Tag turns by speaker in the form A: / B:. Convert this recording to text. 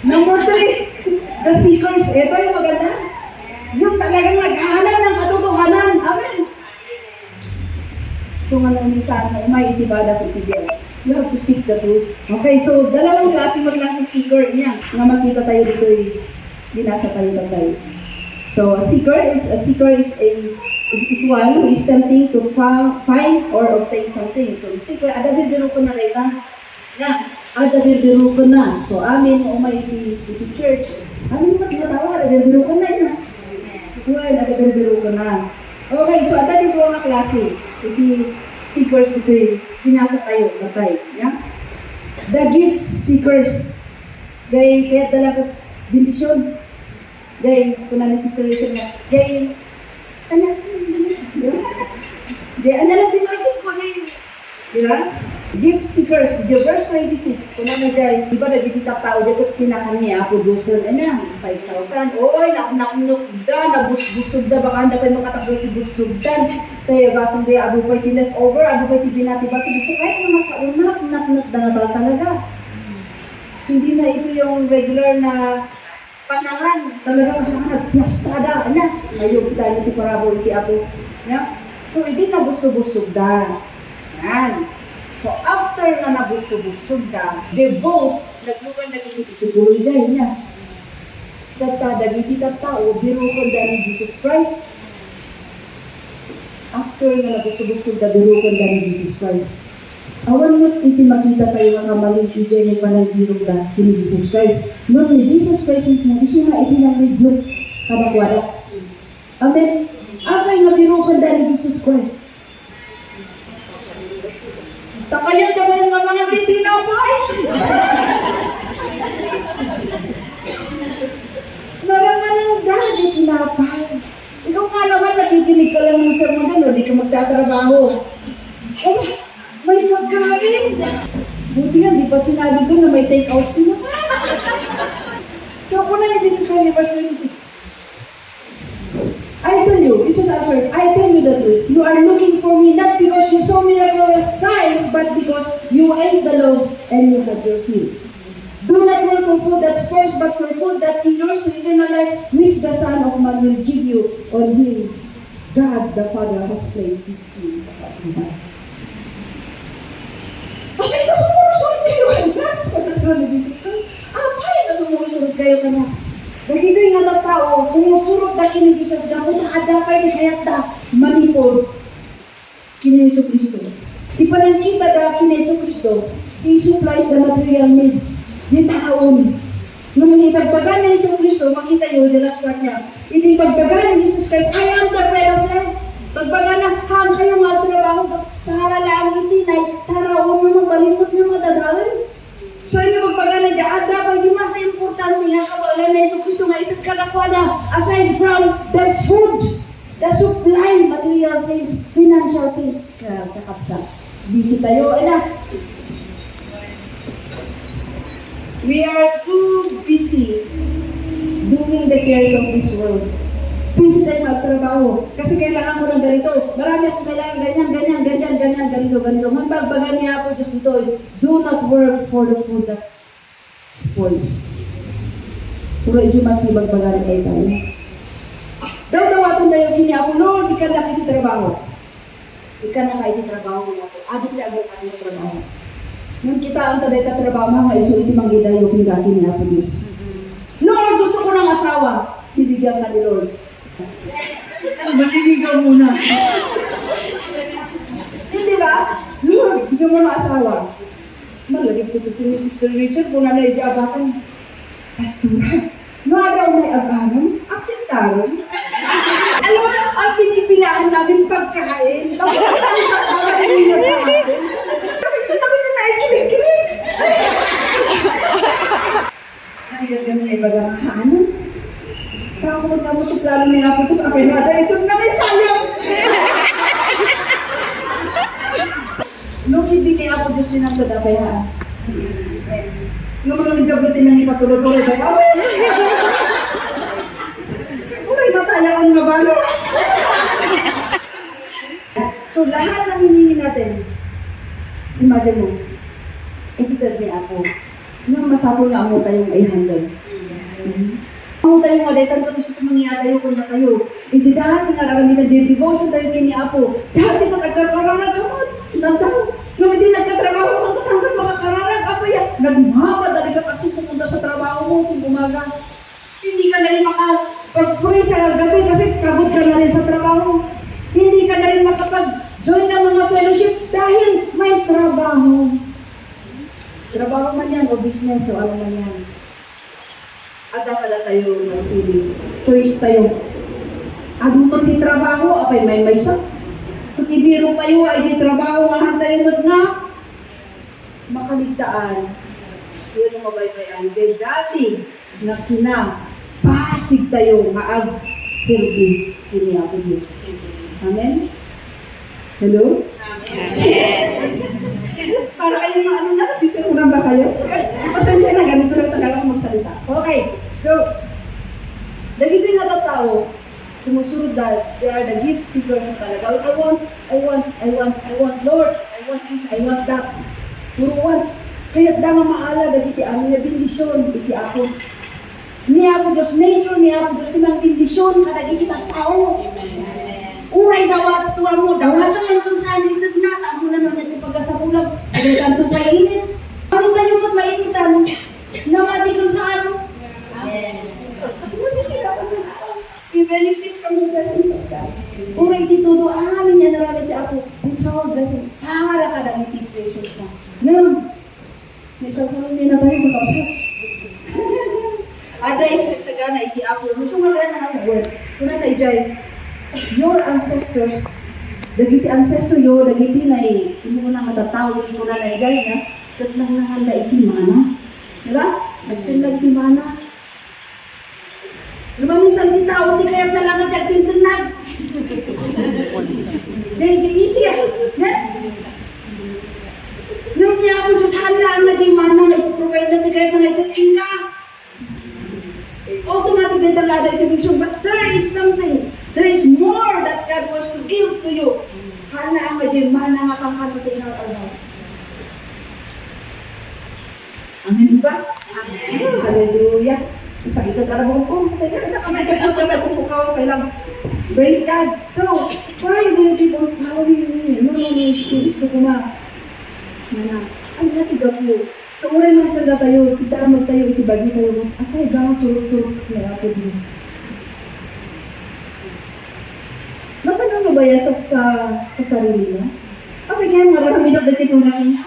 A: Number 3, the seekers. Ito yung maganda. Yung talagang naghahanap ng katotohanan. Amen. So nga nung minsan, may itibada sa itibiyay. You have to seek the truth. Okay, so dalawang klase maglang seeker niya. Nga makita tayo dito binasa tayo lang tayo. So a seeker is one who is tempting to find or obtain something. So seeker, ada birbiro ko na rin ada birbiro ko na. So amin umay iti church. Amin magkatawa, ada birbiro ko na yun. Well, ada birbiro ko na. Okay, so ada dito nga klase. Iti seekers dito binasa tayo natay. Yeah? The gift seekers. Kaya talaga bendisyon. Jay, kuna ni Sister Rachel na, Jay, ano lang din isip ko Jay, di ba? Gift seekers, the verse 26, kuna ni Jay, di ba nagtitap tao dito, pinakami ako doon, 5,000, oy, naknukda, nabusbusog da, baka handa kayo makatakbo ibusugdan, kaya gasong di, abo pa iti leftover, abo pa iti binati-bati, so kahit naman sa unap, naknukda na talaga. Hindi na ito yung regular na panangan, talagang siya nagplastada, ayaw kita yung parabol iti ako. Yeah? So, hindi nabusog-busog da. Yan. So, after na nabusog-busog da, they both, naglugan na iti psikology niya. Dagiti tao, birukon da ni Jesus Christ. After na nabusog-busog da, birukon da ni Jesus Christ. Awan mo iti makita tayo mga maling iti ni panagdirong da ni Jesus Christ. Nung ni Jesus Christ mismo, iso nga iti nang rebuke kadakwada. Amen. Apay nga birukan da ni Jesus Christ. Takayan nga mga titing na po ay. Narangalang da ni tinapay. Ikaw nga naman nakikinig ka lang ng sermon doon, hindi ka magtatrabaho. Oh, may pagkain! Buti nga, di pa sinabi ko na may take-out sila. So, kuna ni Jesus Christ, verse 26. I tell you, Jesus answered, I tell you the truth. You are looking for me not because you saw miraculous signs, but because you ate the loaves and you had your fill. Do not work for food that spoils, but for food that endures to eternal life, which the Son of Man will give you on him. God the Father has placed his seals upon him. Apay ka sumusunod kayo, anak! Pagkasabi ni Jesus Christ, apay ka sumusunod kayo ka na. Dahito yung nga tao, sumusunod na kini Jesus, gaputa adapay ni kayat da, manipod, kini Yesu Cristo. Ipanangkita da kini Yesu Cristo, he supplies the material needs, di taon. Nung inipagbaga ni Yesu Cristo, makita yun, the last part niya, inipagbaga ni Jesus Christ, I am the bread of life. Pagbaga na, hang kayo nga trabaho, tara lang itinay, tara o mo mabalimot niyo madadaan. So, yung pagbaga na dyan, dapat yung mas importante nga kawalan na Yesu Cristo nga itag kalakwada, aside from the food, the supply, material things, financial things, kakapsa. Busy tayo, We are too busy doing the cares of this world. Busy tayo magtrabaho. Kasi kailangan ko ng ganito. Marami akong kailangan ganito. Magpagbaga niya ako just dito. Do not work for the food that spoils. Puro ijumati magbaga niya tayo. Daw-dawatan tayo kini ako, Lord, ika na kiti trabaho. Ika na kiti trabaho niya ako. Adik na ako kati trabaho. Nung kita ang taday trabaho, mga iso iti manggida yung kingati niya ako, Diyos. Lord, gusto ko ng asawa. Bibigyan ka ni Lord. Maliligaw muna. Hindi ba? Lord, bigyan mo ng asawa. Malagay ko ito ni Sister Rachel, kung na i-abatan. Pastora, daw may abangan, akseptaron. Alam mo, ang pinipilaan namin pagkain. Tapos ang saan nila sa akin. Kasi isa namin na naikilig-kilig. Nakigat kami na ibagang ano? Ako magkamutok lalo na ako ito sa akin. Ito na may sayang. Nung hindi niya ako Diyos din ang tadapayaan. Nung mga nagjabutin nang ipatulog-tulog ay amin. Uray, mataya ang mabalo. So, lahat ng hinihingi natin, imagine mo, ititad niya ako. Nang masapol nga amo tayong ay handle. Amo tayong madaytan ko sa mga tayo ko na tayo. Iti dahati nga naramitan di devotion tayo kini Apo. Dahati ka nagkakararag kamot. Nandaw. Nung hindi nagkatrabaho kang katanggal makakararag. Apa yan? Nagmamad. Dali ka kasi pumunta sa trabaho mo. Ting umaga. Hindi ka na rin makapag-pray sa gabi kasi pagod ka na rin sa trabaho. Hindi ka na rin makapag-join ng mga fellowship dahil may trabaho. Trabaho man yan o business o ano man yan. Ada pala tayo ng pili. Choice tayo. Ang di trabaho, apay may sa. Kung ibiro tayo ay di trabaho, mahan tayo nga makaligtaan. Yun ang mabaybayan. Kaya dati na pasig tayo maag silbi kini Apo Diyos. Amen? Hello? Amen. Para kayo yung ano na, sisirunan ba kayo? Pasensya na, ganito lang talaga akong magsalita. Okay, so, dagito yung natatao, sumusunod dahil they are the gift seekers talaga. I want, Lord, I want this, I want that. Puro once, kaya dama maala, dagiti ano na bindisyon, iti ako. Niya ako Diyos, nature niya ako Diyos, timang bindisyon, kadagiti tao. Uray dawat tuwa mo, dawat ang itong sani ito na, tamo na naman ito pagkasapulang, ay kanto mainit. Kami tayo ba't mainitan? Namati kung saan? At masisira ka na we benefit from the presence of God. Uray titudo, amin yan naramit ako, it's all blessing. Para ka lang iti precious na. Ngayon, may sasaroon din na tayo makapasok. Ada yung sagsagana, iti ako. Gusto nga kaya na sa word. Kuna na ijay, your ancestors, dagiti ancestor yo, dagiti na hindi mo na matatawag, hindi mo na naigay na, kat lang nahanda iti mana. Diba? Nagtinag ti mana. Lumamisan ti tao, ti kaya't na lang at tintinag. Diyan, di easy ah. Nung niya ako, Diyos, halaan na di mana, na ipoprovide na ti kaya't na itating ka. Automatic na talada ito bigso, but there is something, there is more that God wants to give to you. Hana ang majin, mana makakanutin ang alaw. Amen ba? Amen. Oh, hallelujah. Sakit ang karabong ko. Teka, nakamagkat ko kami kung bukaw kailang. Praise God. So, why do you keep on following me? No, gusto ko ma. Mana, ano natin gapo? So, uray man kanda tayo, kita amag tayo, itibagi tayo, apay, gama sulok-sulok na Apo Diyos. Natanong mo ba yan sa sarili mo? Apay, kaya marami na dati kung namin,